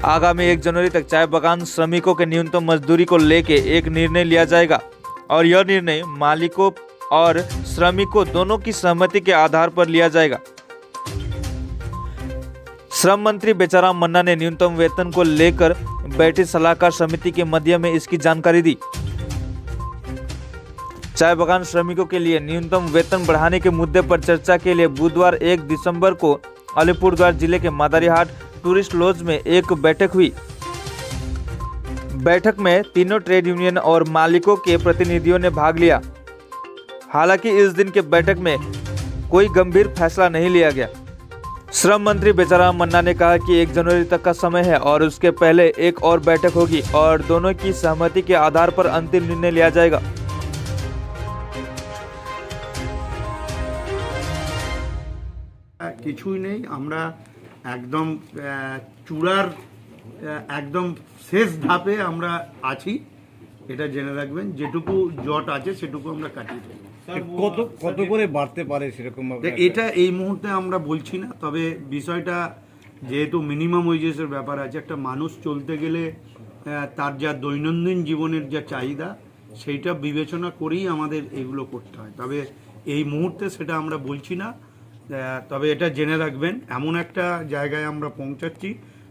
आगामी 1 जनवरी तक चाय बागान श्रमिकों के न्यूनतम मजदूरी को लेके एक निर्णय लिया जाएगा और यह निर्णय मालिकों और श्रमिकों दोनों की सहमति के आधार पर लिया जाएगा। श्रम मंत्री बेचाराम मन्ना ने न्यूनतम वेतन को लेकर बैठी सलाहकार समिति के मध्य में इसकी जानकारी दी। चाय बागान श्रमिकों के लिए न्यूनतम वेतन बढ़ाने के मुद्दे पर चर्चा के लिए बुधवार 1 दिसंबर को अलीपुरद्वार जिले के मादारीहाट टूरिस्ट लॉज में एक बैठक हुई। बैठक में तीनों ट्रेड यूनियन और मालिकों के प्रतिनिधियों ने भाग लिया। हालांकि इस दिन के बैठक में कोई गंभीर फैसला नहीं लिया गया। श्रम मंत्री बेचाराम मन्ना ने कहा कि 1 जनवरी तक का समय है और उसके पहले एक और बैठक होगी और दोनों की सहमति के आधार पर अंतिम निर्णय लिया जाएगा। কিছুই নেই, আমরা একদম চূড়ার একদম শেষ ধাপে আমরা আছি, এটা জেনে রাখবেন। যেটুকু জট আছে সেটুকু আমরা কাটিয়ে দেব। কত করে বাড়তে পারে সেরকম এটা এই মুহূর্তে আমরা বলছি না, তবে বিষয়টা যেহেতু মিনিমাম ওয়েজেসের ব্যাপার আছে, একটা মানুষ চলতে গেলে তার যা দৈনন্দিন জীবনের যা চাহিদা সেইটা বিবেচনা করেই আমাদের এগুলো করতে হয়। তবে এই মুহূর্তে সেটা আমরা বলছি না, তবে এটা জেনে রাখবেন এমন একটা জায়গায় আমরা পৌঁছাচ্ছি,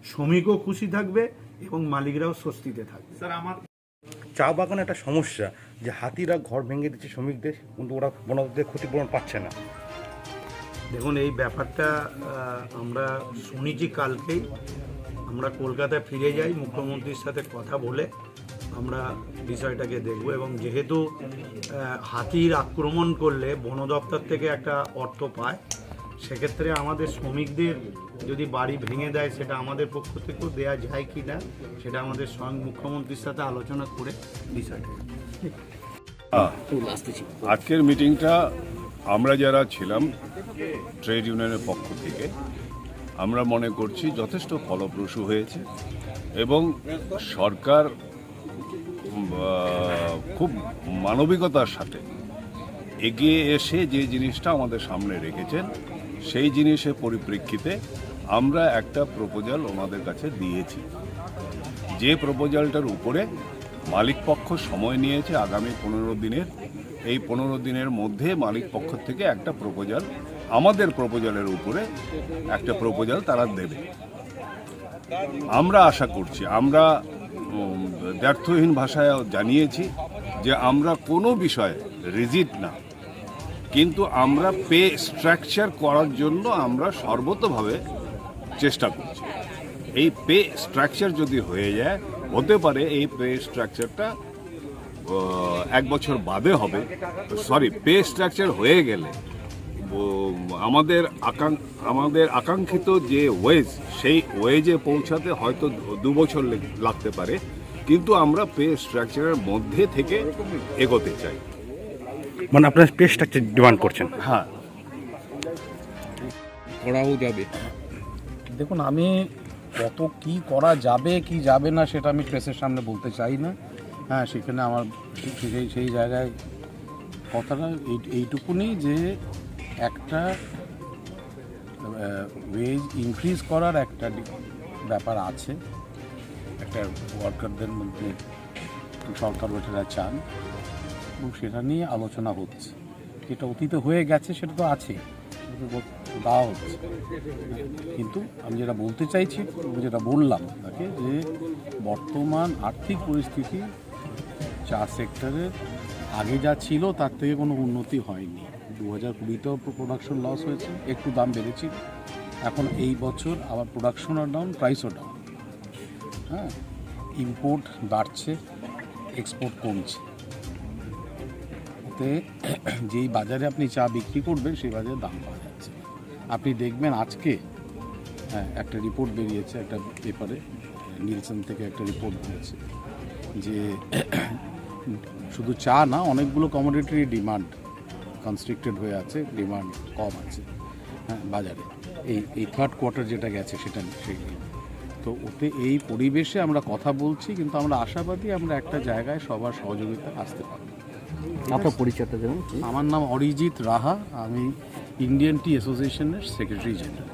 শ্রমিকও খুশি থাকবে এবং মালিকরাও স্বস্তিতে থাকবে। স্যার, আমার চা বাগানে একটা সমস্যা যে হাতিরা ঘর ভেঙে দিচ্ছে শ্রমিকদের, কিন্তু ওরা বনদের ক্ষতিপূরণ পাচ্ছে না। দেখুন, এই ব্যাপারটা আমরা শুনেছি কালকেই। আমরা কলকাতায় ফিরে যাই, মুখ্যমন্ত্রীর সাথে কথা বলে আমরা বিষয়টাকে দেখব। এবং যেহেতু হাতির আক্রমণ করলে বন দপ্তর থেকে একটা অর্থ পায়, সেক্ষেত্রে আমাদের শ্রমিকদের যদি বাড়ি ভেঙে দেয় সেটা আমাদের পক্ষ থেকেও দেওয়া যায় কি না সেটা আমাদের স্বয়ং মুখ্যমন্ত্রীর সাথে আলোচনা করে বিষয়টা। আজকের মিটিংটা আমরা যারা ছিলাম ট্রেড ইউনিয়নের পক্ষ থেকে আমরা মনে করছি যথেষ্ট ফলপ্রসূ হয়েছে এবং সরকার খুব মানবিকতার সাথে এগিয়ে এসে যে জিনিসটা আমাদের সামনে রেখেছেন সেই জিনিসের পরিপ্রেক্ষিতে আমরা একটা প্রপোজাল ওনাদের কাছে দিয়েছি। যে প্রপোজালটার উপরে মালিক পক্ষ সময় নিয়েছে আগামী 15 দিনের, এই 15 দিনের মধ্যে মালিক পক্ষ থেকে একটা প্রপোজাল, আমাদের প্রপোজালের উপরে একটা প্রপোজাল তারা দেবে। আমরা আশা করছি, আমরা দ্ব্যর্থহীন ভাষায় জানিয়েছি যে আমরা কোনো বিষয়ে রিজিড না, কিন্তু আমরা পে স্ট্রাকচার করার জন্য আমরা সর্বতভাবে চেষ্টা করছি। এই পে স্ট্রাকচার যদি হয়ে যায়, হতে পারে এই পে স্ট্রাকচারটা 1 বছর বাদে হবে। পে স্ট্রাকচার হয়ে গেলে আমাদের আকাঙ্ক্ষিত যে ওয়েজ, সেই ওয়েজে পৌঁছাতে হয়তো 2 বছর লাগতে পারে, কিন্তু আমরা পে স্ট্রাকচারের মধ্যে থেকে এগোতে চাই। মানে আপনার পে স্ট্রাকচার ডিমান্ড করছেন? হ্যাঁ, করাও যাবে। দেখুন, আমি কত কি করা যাবে কি যাবে না সেটা আমি প্রেসের সামনে বলতে চাই না। হ্যাঁ, সেখানে আমার সেই জায়গায় কথাটা এইটুকুনি যে একটা ওয়েজ ইনক্রিজ করার একটা ব্যাপার আছে, একটা ওয়ার্কারদের মধ্যে সরকার ওটা চান এবং সেটা নিয়ে আলোচনা হচ্ছে। যেটা অতীতে হয়ে গেছে সেটা তো আছে, দেওয়া হচ্ছে। কিন্তু আমি যেটা বলতে চাইছি, যেটা বললাম তাকে, যে বর্তমান আর্থিক পরিস্থিতি চা সেক্টরের আগে যা ছিল তার থেকে কোনো উন্নতি হয়নি। 2020তেও প্রোডাকশন লস হয়েছে, একটু দাম বেড়েছিল। এখন এই বছর আবার প্রোডাকশনও ডাউন, প্রাইসও ডাউন। হ্যাঁ, ইম্পোর্ট বাড়ছে, এক্সপোর্ট কমছে। ওতে যেই বাজারে আপনি চা বিক্রি করবেন সেই বাজারে দাম পাওয়া যাচ্ছে। আপনি দেখবেন আজকে একটা রিপোর্ট বেরিয়েছে, একটা পেপারে নিলসন থেকে একটা রিপোর্ট বেরিয়েছে যে শুধু চা না, অনেকগুলো কমোডিটির ডিমান্ড কনস্ট্রিক্টেড হয়ে আছে, ডিমান্ড কম আছে বাজারে। এই থার্ড কোয়ার্টার যেটা গেছে সেটা সেই। তো ওতে এই পরিবেশে আমরা কথা বলছি, কিন্তু আমরা আশাবাদী আমরা একটা জায়গায় সবার সহযোগিতা আসতে পারব। আপনার পরিচয়টা দেবেন? আমার নাম অরিজিৎ রাহা, আমি ইন্ডিয়ান টি অ্যাসোসিয়েশনের সেক্রেটারি জেনারেল।